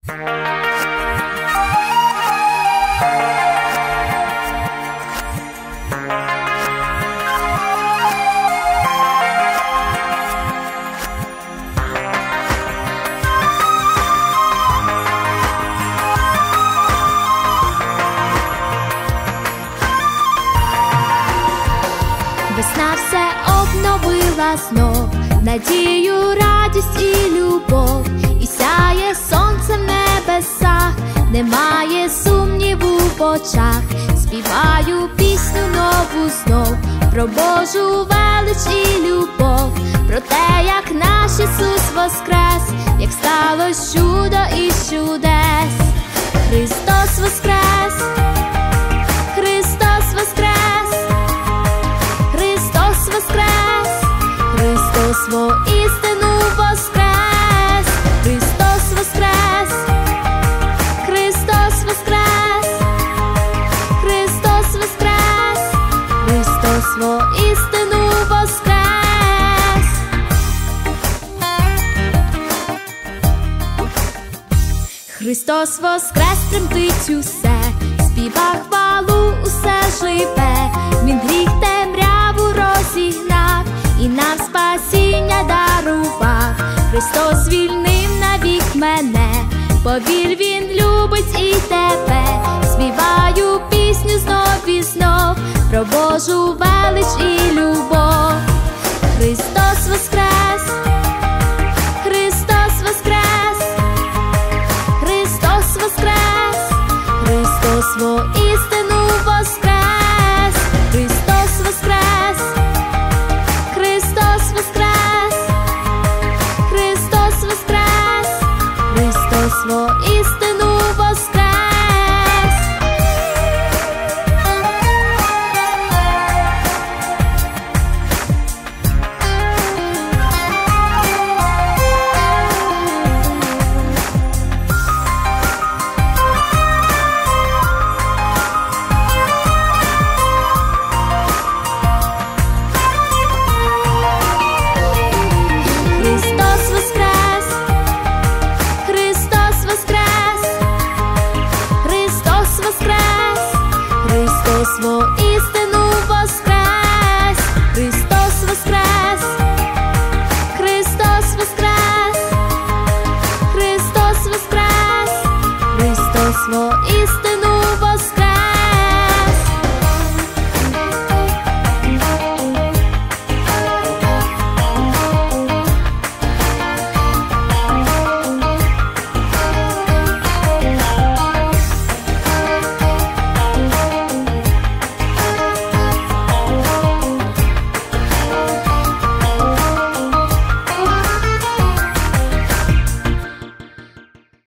Весна все обновила знов, надію, радість і любов, і сяє сонце в небесах, немає сумніву в очах. Співаю пісню нову знов про Божу велич і любов, про те, як наш Ісус воскрес, як сталось чудо із чудес. Христос воскрес! Христос воскрес! Христос воскрес! Христос воістину воскрес! Христос воскрес! Христос воскрес! Христос воскрес! Христос воістину воскрес! Христос воскрес, тремтить усе, співа хвалу усе живе. Він гріх темряву розігнав і нам спасіння дарував. Христос звільнив навік мене, повір, Він любить і тебе. Співаю пісню знов і знов про Божу велич і любов. Христос воскрес! Христос воскрес! Христос воскрес! Христос воістину воскрес! Христос воскрес! Христос воскрес! Христос воскрес! Христос воістину воскрес! Христос воскрес! Христос воскрес! Христос воскрес! Христос воістину